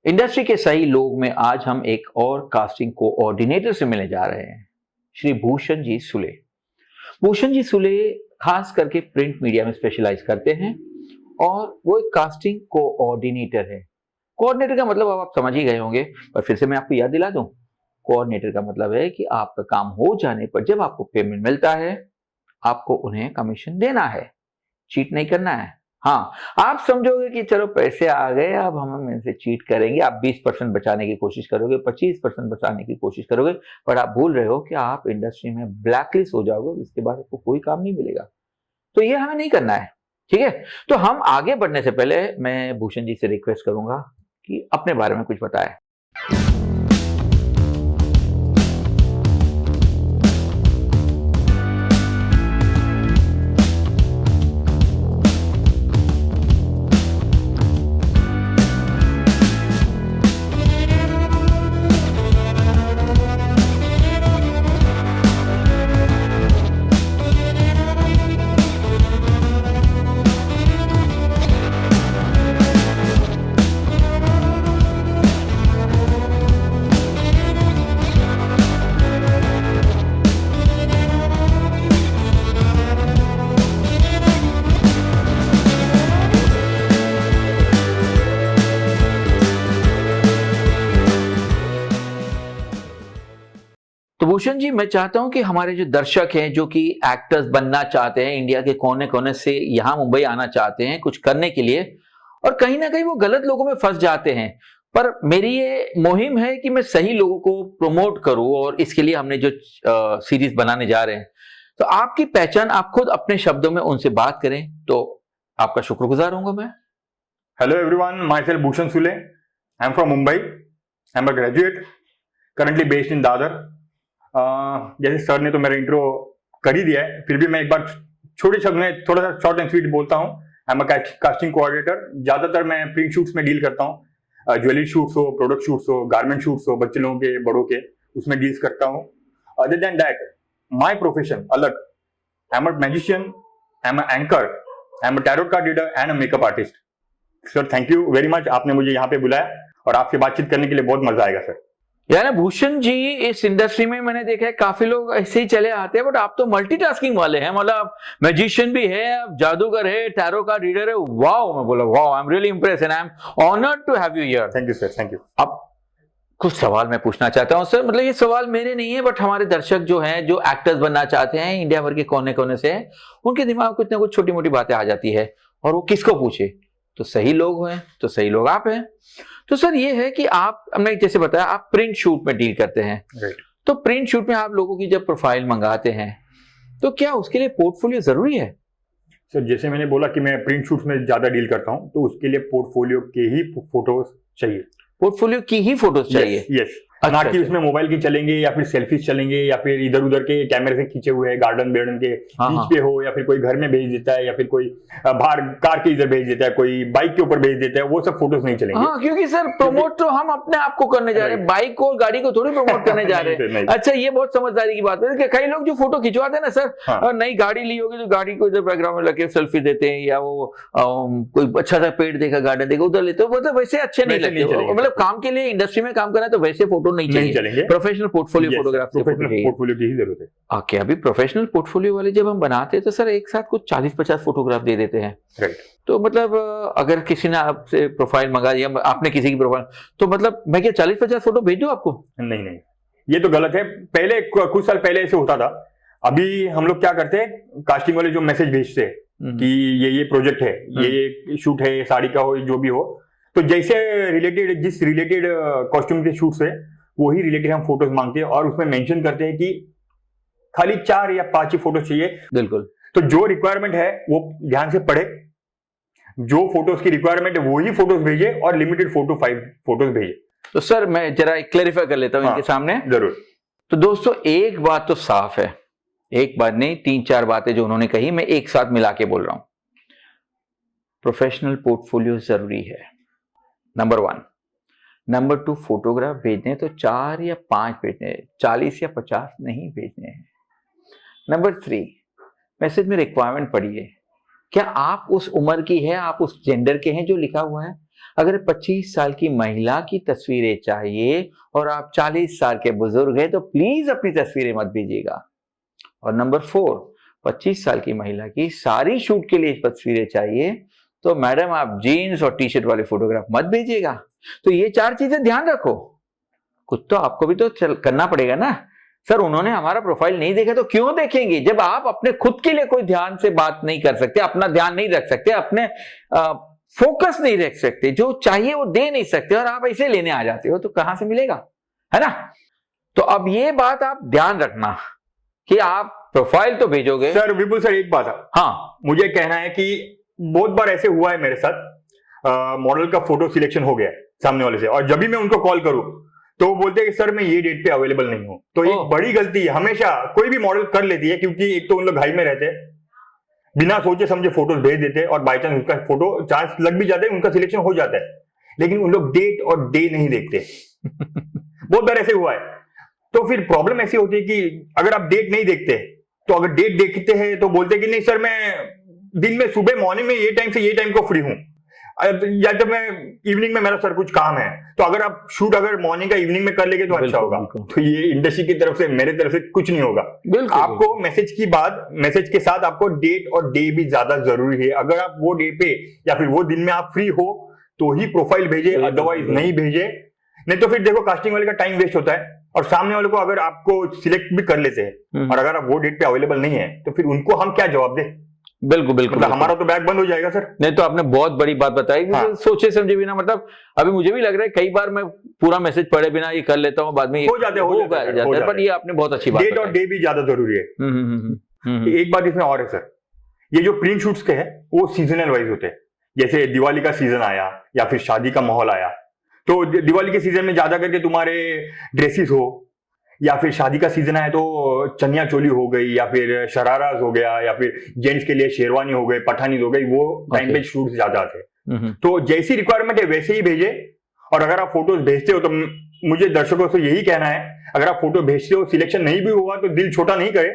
Industry के सही लोग में आज हम एक और कास्टिंग कोऑर्डिनेटर से मिलने जा रहे हैं, श्री भूषण जी सुले। भूषण जी सुले खास करके प्रिंट मीडिया में स्पेशलाइज करते हैं और वो एक कास्टिंग कोऑर्डिनेटर है। कोऑर्डिनेटर का मतलब अब आप समझ ही गए होंगे, पर फिर से मैं आपको याद दिला दूं। कोऑर्डिनेटर का मतलब है कि आपका काम हो जाने पर जब आपको पेमेंट मिलता है, आपको उन्हें कमीशन देना है, चीट नहीं करना है। हाँ, आप समझोगे कि चलो पैसे आ गए, अब हम इनसे चीट करेंगे, आप 20% बचाने की कोशिश करोगे, 25% बचाने की कोशिश करोगे, पर आप भूल रहे हो कि आप इंडस्ट्री में ब्लैकलिस्ट हो जाओगे, इसके बाद आपको कोई काम नहीं मिलेगा। तो ये हमें नहीं करना है, ठीक है। तो हम आगे बढ़ने से पहले मैं भूषण जी से रिक्वेस्ट करूंगा कि अपने बारे में कुछ बताएं। तो भूषण जी, मैं चाहता हूं कि हमारे जो दर्शक हैं, जो कि एक्टर्स बनना चाहते हैं, इंडिया के कोने कोने से यहां मुंबई आना चाहते हैं कुछ करने के लिए, और कहीं ना कहीं वो गलत लोगों में फंस जाते हैं। पर मेरी ये मुहिम है कि मैं सही लोगों को प्रमोट करूं, और इसके लिए हमने जो सीरीज बनाने जा रहे हैं, तो आपकी पहचान आप खुद अपने शब्दों में उनसे बात करें तो आपका शुक्रगुजार होऊंगा मैं। Hello everyone, myself Bhushan Sule. I'm from Mumbai. I'm a graduate, currently based in Dadar. जैसे सर ने तो मेरा इंट्रो कर ही दिया है, फिर भी मैं एक बार छोटे शब्द में थोड़ा सा शॉर्ट एंड स्वीट बोलता हूँ। I'm a casting coordinator. ज्यादातर मैं प्रिंट शूट्स में डील करता हूँ। ज्वेलरी शूट्स हो, प्रोडक्ट शूट्स हो, गारमेंट शूट्स हो, बच्चे लोगों के, बड़ों के, उसमें डील्स करता हूँ। Other than that, my profession अलग। I'm a magician, I'm a anchor, I'm a tarot card reader and a makeup artist. Sir thank you very much, आपने मुझे यहाँ पे बुलाया और आपसे बातचीत करने के लिए बहुत मजा आएगा सर। यानी भूषण जी, इस इंडस्ट्री में मैंने देखा है काफी लोग ऐसे ही चले आते हैं, बट आप तो मल्टीटास्किंग वाले हैं। मतलब मैजिशियन भी है, आप जादूगर है, टैरो कार्ड रीडर है। वाओ, मैं बोला wow, I am really impressed and I am honoured to have you here. Thank you sir, thank you. अब कुछ सवाल मैं पूछना चाहता हूं सर। मतलब ये सवाल मेरे नहीं है, बट हमारे दर्शक जो हैं, जो एक्टर्स बनना चाहते हैं इंडिया भर के कोने कोने से, उनके दिमाग में कुछ ना कुछ छोटी मोटी बातें आ जाती है, और वो किसको पूछे। तो सही लोग हैं, तो सही लोग आप हैं। तो सर ये है कि आप, हमने जैसे बताया, आप प्रिंट शूट में डील करते हैं। राइट। तो प्रिंट शूट में आप लोगों की जब प्रोफाइल मंगाते हैं, तो क्या उसके लिए पोर्टफोलियो जरूरी है? सर जैसे मैंने बोला कि मैं प्रिंट शूट्स में ज्यादा डील करता हूँ, तो उसके लिए पोर्टफोलियो के ही फोटोज चाहिए। पोर्टफोलियो की ही फोटोज चाहिए? यस। ना कि उसमें मोबाइल की चलेंगे या फिर सेल्फीज चलेंगे या फिर इधर उधर के कैमरे से खींचे हुए गार्डन बेर्डन के बीच पे हो, या फिर कोई घर में भेज देता है, या फिर कोई बाहर कार के इधर भेज देता है, कोई बाइक के ऊपर भेज देता है, वो सब फोटोज नहीं चलेंगे। हाँ, क्योंकि सर प्रमोट तो हम अपने आप को करने जा रहे हैं, बाइक को और गाड़ी को थोड़ी प्रमोट करने जा रहे हैं। अच्छा, ये बहुत समझदारी की बात है। कई लोग जो फोटो खिंचवाते हैं ना सर, नई गाड़ी ली होगी तो गाड़ी को इधर बैकग्राउंड में लगे सेल्फी देते हैं, या वो कोई अच्छा सा पेड़ देखा, गार्डन देखा, उधर लेते हो। मतलब वैसे अच्छे नहीं लगते। मतलब काम के लिए, इंडस्ट्री में काम करना है तो वैसे फोटो नहीं चलेंगे। Professional portfolio photograph, professional portfolio की ही जरूरत है। ओके, अभी प्रोफेशनल पोर्टफोलियो वाले जब हम बनाते हैं तो सर एक साथ कुछ 40-50 फोटोग्राफ दे देते हैं। राइट। तो मतलब अगर किसी ने आपसे प्रोफाइल मंगा दिया, आपने किसी की प्रोफाइल, तो मतलब मैं क्या 40-50 फोटो भेज दूं आपको? नहीं नहीं, ये तो गलत है। पहले कुछ साल पहले ऐसे होता था। अभी हम लोग क्या करते हैं, कास्टिंग वाले जो मैसेज भेजते हैं कि ये प्रोजेक्ट है, ये शूट है, साड़ी का हो, जो भी हो, तो जैसे रिलेटेड, जिस रिलेटेड कॉस्ट्यूम के शूट से वही रिलेटेड हम फोटोज मांगते हैं, और उसमें मेंशन करते हैं कि खाली 4 या 5 ही फोटो चाहिए। बिल्कुल। तो जो रिक्वायरमेंट है वो ध्यान से पढ़े, जो फोटोज की रिक्वायरमेंट है वही फोटोज भेजे, और लिमिटेड 4 to 5 फोटोज भेजे। तो सर मैं जरा क्लेरिफाई कर लेता हूं इनके सामने। जरूर। तो दोस्तों, एक बात तो साफ है, एक बात नहीं, 3-4 बातें जो उन्होंने कही मैं एक साथ मिला के बोल रहा हूं। प्रोफेशनल पोर्टफोलियो जरूरी है, नंबर 1। नंबर 2, फोटोग्राफ भेजने तो 4 या 5 भेजने, 40 या 50 नहीं भेजने हैं। नंबर 3, मैसेज में रिक्वायरमेंट पढ़िए। क्या आप उस उम्र की है, आप उस जेंडर के हैं जो लिखा हुआ है? अगर 25 साल की महिला की तस्वीरें चाहिए और आप 40 साल के बुजुर्ग हैं तो प्लीज अपनी तस्वीरें मत भेजिएगा। और नंबर 4, 25 साल की महिला की सारी शूट के लिए तस्वीरें चाहिए तो मैडम आप जीन्स और टी शर्ट वाले फोटोग्राफ मत भेजिएगा। तो ये 4 चीजें ध्यान रखो। कुछ तो आपको भी तो करना पड़ेगा ना। सर उन्होंने हमारा प्रोफाइल नहीं देखा तो क्यों देखेंगे? जब आप अपने खुद के लिए कोई ध्यान से बात नहीं कर सकते, अपना ध्यान नहीं रख सकते, अपने फोकस नहीं रख सकते, जो चाहिए वो दे नहीं सकते और आप ऐसे लेने आ जाते हो तो कहां से मिलेगा, है ना? तो अब ये बात आप ध्यान रखना कि आप प्रोफाइल तो भेजोगे। सर विपुल सर एक बात है, हाँ मुझे कहना है कि बहुत बार ऐसे हुआ है मेरे साथ, मॉडल का फोटो सिलेक्शन हो गया है सामने वाले से और जब भी मैं उनको कॉल करूं तो वो बोलते हैं कि सर मैं ये डेट पे अवेलेबल नहीं हूं। तो एक बड़ी गलती है, हमेशा कोई भी मॉडल कर लेती है क्योंकि एक तो उन लोग हाई में रहते हैं, बिना सोचे समझे फोटोज भेज देते हैं और बाई चांस उसका फोटो चांस लग भी जाते हैं, उनका सिलेक्शन हो जाता है, लेकिन उन लोग डेट और डे नहीं देखते। बहुत बार ऐसे हुआ है। तो फिर प्रॉब्लम ऐसी होती है कि अगर आप डेट नहीं देखते तो अगर डेट देखते हैं तो बोलते हैं कि नहीं सर मैं दिन में सुबह मॉर्निंग में ये टाइम से ये टाइम को फ्री हूं, या जब मैं इवनिंग में मेरा सर कुछ काम है। तो अगर आप शूट अगर मॉर्निंग का इवनिंग में कर लेंगे तो अच्छा होगा। तो ये इंडस्ट्री की तरफ से मेरे तरफ से कुछ नहीं होगा। आपको मैसेज की बात, मैसेज के साथ आपको डेट और डे भी ज्यादा जरूरी है। अगर आप वो डे पे या फिर वो दिन में आप फ्री हो तो ही प्रोफाइल भेजे, अदरवाइज नहीं भेजे। नहीं तो फिर देखो कास्टिंग वाले का टाइम वेस्ट होता है और सामने वाले को अगर आपको सिलेक्ट भी कर लेते हैं और अगर आप वो डेट पे अवेलेबल नहीं है तो फिर उनको हम क्या जवाब दें? बिल्कुल बिल्कुल, मतलब हमारा तो बैग बंद हो जाएगा सर। नहीं तो आपने बहुत बड़ी बात बताई। हाँ। सोचे समझे बिना, मतलब अभी मुझे भी लग रहा है कई बार मैं पूरा मैसेज पढ़े बिना ये कर लेता हूँ, बाद में हो जाता है। पर ये आपने बहुत अच्छी बात डेट और डे भी ज्यादा जरूरी है। एक बात इसमें और है सर, ये जो प्रिंट शूट्स के हैं वो सीजनल वाइज होते हैं। जैसे दिवाली का सीजन आया या फिर शादी का माहौल आया तो दिवाली के सीजन में ज्यादा करके तुम्हारे ड्रेसेस हो, या फिर शादी का सीजन आया तो चनिया चोली हो गई या फिर शराराज हो गया या फिर जेंट्स के लिए शेरवानी हो गई, पठानी हो गई, वो टाइम पे शूट ज्यादा आते हैं। तो जैसी रिक्वायरमेंट है वैसे ही भेजे। और अगर आप फोटोज भेजते हो तो मुझे दर्शकों से यही कहना है, अगर आप फोटो भेजते हो सिलेक्शन नहीं भी हुआ तो दिल छोटा नहीं करे,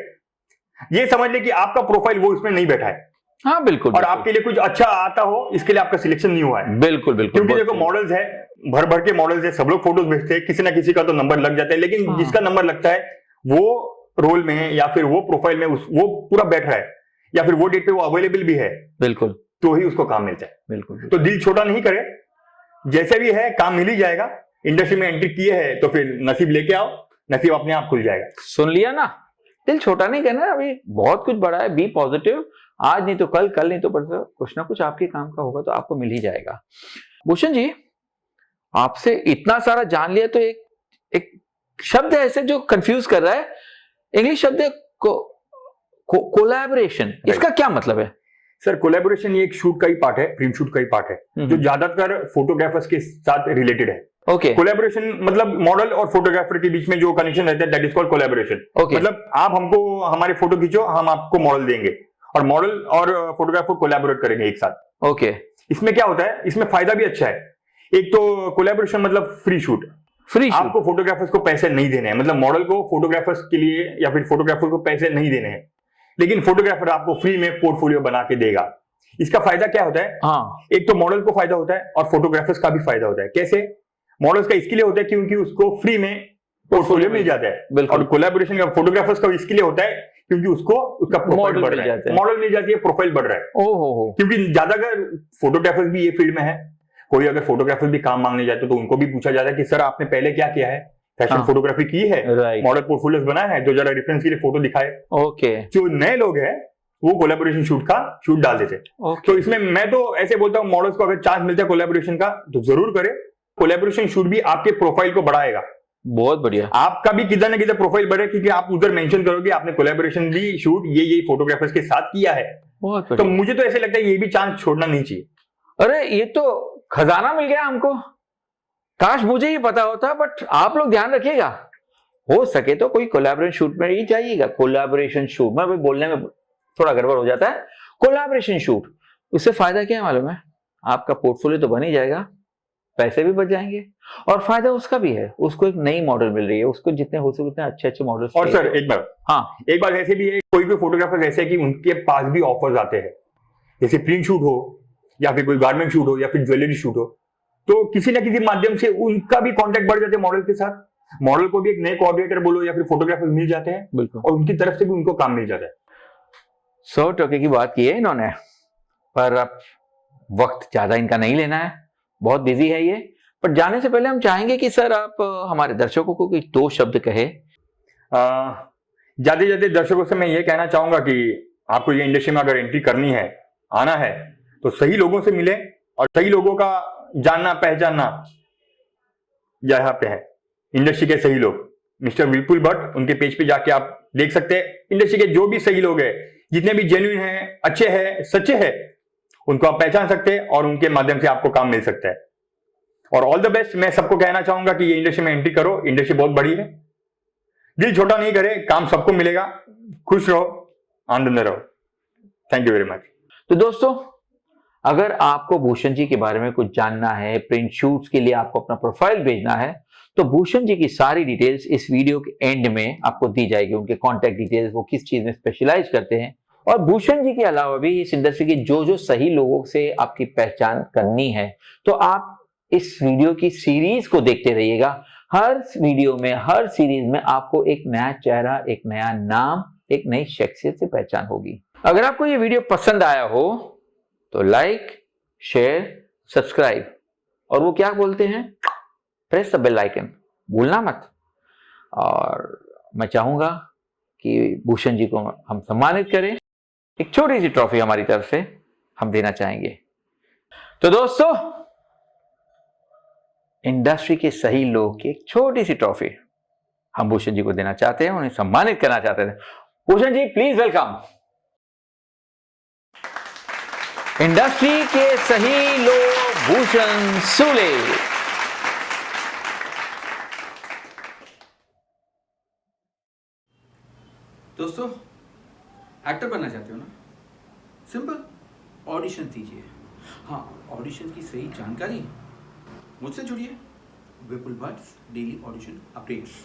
ये समझ ले कि आपका प्रोफाइल वो इसमें नहीं बैठा है। हाँ बिल्कुल, और आपके लिए कुछ अच्छा आता हो इसके लिए आपका सिलेक्शन नहीं हुआ है। बिल्कुल बिल्कुल, क्योंकि देखो मॉडल्स है, भर भर के मॉडल्स है, सब लोग फोटोज भेजते हैं, किसी ना किसी का तो नंबर लग जाता है, लेकिन जिसका नंबर लगता है वो रोल में है या फिर वो प्रोफाइल में वो पूरा बैठ रहा है या फिर वो डेट पे वो अवेलेबल भी है, बिल्कुल, तो ही उसको काम मिलता है। बिल्कुल। तो दिल छोटा नहीं करे, जैसे भी है काम मिल ही जाएगा। इंडस्ट्री में एंट्री किए है तो फिर नसीब लेके आओ, नसीब अपने आप खुल जाएगा। सुन लिया ना, दिल छोटा नहीं करना, अभी बहुत कुछ बड़ा है। बी पॉजिटिव, आज नहीं तो कल, कल नहीं तो परसों, कुछ ना कुछ आपके काम का होगा तो आपको मिल ही जाएगा। भूषण जी, आपसे इतना सारा जान लिया तो एक शब्द है ऐसे जो कंफ्यूज कर रहा है, इंग्लिश शब्द है कोलैबोरेशन। इसका क्या मतलब है? सर कोलैबोरेशन ये एक शूट का ही पार्ट है, प्रिंट शूट का ही पार्ट है जो ज्यादातर फोटोग्राफर्स के साथ रिलेटेड है। ओके। कोलैबोरेशन मतलब मॉडल और फोटोग्राफर के बीच में जो कनेक्शन रहता है, दैट इज कॉल्ड कोलैबोरेशन। मतलब आप हमको हमारे फोटो खींचो, हम आपको मॉडल देंगे और मॉडल और फोटोग्राफर कोलैबोरेट करेंगे एक साथ। ओके। इसमें क्या होता है, इसमें फायदा भी अच्छा है। एक तो कोलैबोरेशन मतलब फ्री शूट, आपको फोटोग्राफर्स को पैसे नहीं देने हैं, मतलब मॉडल को फोटोग्राफर्स के लिए या फिर फोटोग्राफर को पैसे नहीं देने हैं, लेकिन फोटोग्राफर आपको फ्री में पोर्टफोलियो बना के देगा। इसका फायदा क्या होता है? हाँ। एक तो मॉडल को फायदा होता है और फोटोग्राफर्स का भी फायदा होता है। कैसे? मॉडल्स का इसके लिए होता है क्योंकि उसको फ्री में पोर्टफोलियो मिल जाता है, और कोलैबोरेशन का फोटोग्राफर्स का इसके लिए होता है क्योंकि उसको उसका प्रोफाइल बढ़ रहा है, मॉडल मिल जाती है, प्रोफाइल बढ़ रहा है। ओहो। क्योंकि ज्यादातर फोटोग्राफर्स भी ये फील्ड में है, कोई अगर फोटोग्राफर भी काम मांगने जाते तो उनको भी पूछा जाता है कि सर आपने पहले क्या किया है, फैशन फोटोग्राफी की है, मॉडल पोर्टफोलियोस बनाया है, जो जरा रेफरेंस के लिए फोटो दिखाए। ओके। जो नए लोग हैं वो कोलैबोरेशन शूट डाल देते। तो इसमें मैं तो ऐसे बोलता हूँ, मॉडल्स को अगर चांस मिलता है कोलैबोरेशन का तो जरूर करे। कोलैबोरेशन शूट भी आपके प्रोफाइल को बढ़ाएगा। बहुत बढ़िया। आपका भी किधर ना किधर प्रोफाइल बढ़े क्योंकि आप उधर मेंशन करोगे आपने कोलैबोरेशन भी शूट ये फोटोग्राफर्स के साथ किया है। बहुत तो मुझे तो ऐसे लगता है ये भी चांस छोड़ना नहीं चाहिए। अरे ये तो खजाना मिल गया हमको, काश मुझे ही पता होता। बट आप लोग ध्यान रखिएगा, हो सके तो कोई कोलैबोरेशन शूट में ही जाइएगा। कोलैबोरेशन शूट में बोलने में थोड़ा गड़बड़ हो जाता है। कोलैबोरेशन शूट, उससे फायदा क्या है मालूम है? आपका पोर्टफोलियो तो बन ही जाएगा, पैसे भी बच जाएंगे, और फायदा उसका भी है, उसको एक नई मॉडल मिल रही है, उसको जितने हो सके उतने अच्छे मॉडल। और सर एक बार ऐसे भी है, कोई भी फोटोग्राफर ऐसे है कि उनके पास भी ऑफर्स आते हैं, जैसे प्रिंट शूट हो या फिर कोई गारमेंट शूट हो या फिर ज्वेलरी शूट हो, तो किसी ना किसी माध्यम से उनका भी कांटेक्ट बढ़ जाते हैं मॉडल के साथ, मॉडल को भी एक नए कोऑर्डिनेटर बोलो या फिर फोटोग्राफर मिल जाते हैं, बिल्कुल। और उनकी तरफ से भी उनको काम मिल जाता है। 100% की बात की है इन्होंने, पर अब वक्त ज्यादा इनका नहीं लेना है, बहुत बिजी है ये। पर जाने से पहले हम चाहेंगे कि सर आप हमारे दर्शकों को कोई 2 शब्द कहे। जाते जाते दर्शकों से मैं ये कहना चाहूंगा कि आपको ये इंडस्ट्री में अगर एंट्री करनी है, आना है, तो सही लोगों से मिले, और सही लोगों का जानना पहचानना यहाँ पे है। इंडस्ट्री के सही लोग, मिस्टर विपुल भट्ट, उनके पेज पे जाके आप देख सकते हैं इंडस्ट्री के जो भी सही लोग हैं, जितने भी जेन्युइन हैं, अच्छे हैं, सच्चे हैं, उनको आप पहचान सकते हैं और उनके माध्यम से आपको काम मिल सकता है। और ऑल द बेस्ट मैं सबको कहना चाहूंगा कि ये इंडस्ट्री में एंट्री करो, इंडस्ट्री बहुत बड़ी है, दिल छोटा नहीं करे, काम सबको मिलेगा, खुश रहो, आनंद रहो। Thank you very much. तो दोस्तों, अगर आपको भूषण जी के बारे में कुछ जानना है, प्रिंट शूट्स के लिए आपको अपना प्रोफाइल भेजना है, तो भूषण जी की सारी डिटेल्स इस वीडियो के एंड में आपको दी जाएगी। उनके कॉन्टैक्ट डिटेल्स, वो किस चीज में स्पेशलाइज करते हैं, और भूषण जी के अलावा भी इस इंडस्ट्री के जो सही लोगों से आपकी पहचान करनी है, तो आप इस वीडियो की सीरीज को देखते रहिएगा। हर वीडियो में, हर सीरीज में आपको एक नया चेहरा, एक नया नाम, एक नई शख्सियत से पहचान होगी। अगर आपको ये वीडियो पसंद आया हो तो लाइक, शेयर, सब्सक्राइब, और वो क्या बोलते हैं, प्रेस द बेल आइकन, भूलना मत। और मैं चाहूंगा कि भूषण जी को हम सम्मानित करें, एक छोटी सी ट्रॉफी हमारी तरफ से हम देना चाहेंगे। तो दोस्तों, इंडस्ट्री के सही लोग की एक छोटी सी ट्रॉफी हम भूषण जी को देना चाहते हैं, उन्हें सम्मानित करना चाहते हैं। Bhushan ji, please welcome. Industry के सही लोग भूषण सूले। दोस्तों, एक्टर बनना चाहते हो ना? सिंपल, ऑडिशन दीजिए। हाँ, ऑडिशन की सही जानकारी मुझसे जुड़िए, विपुल भट्ट डेली ऑडिशन अपडेट्स।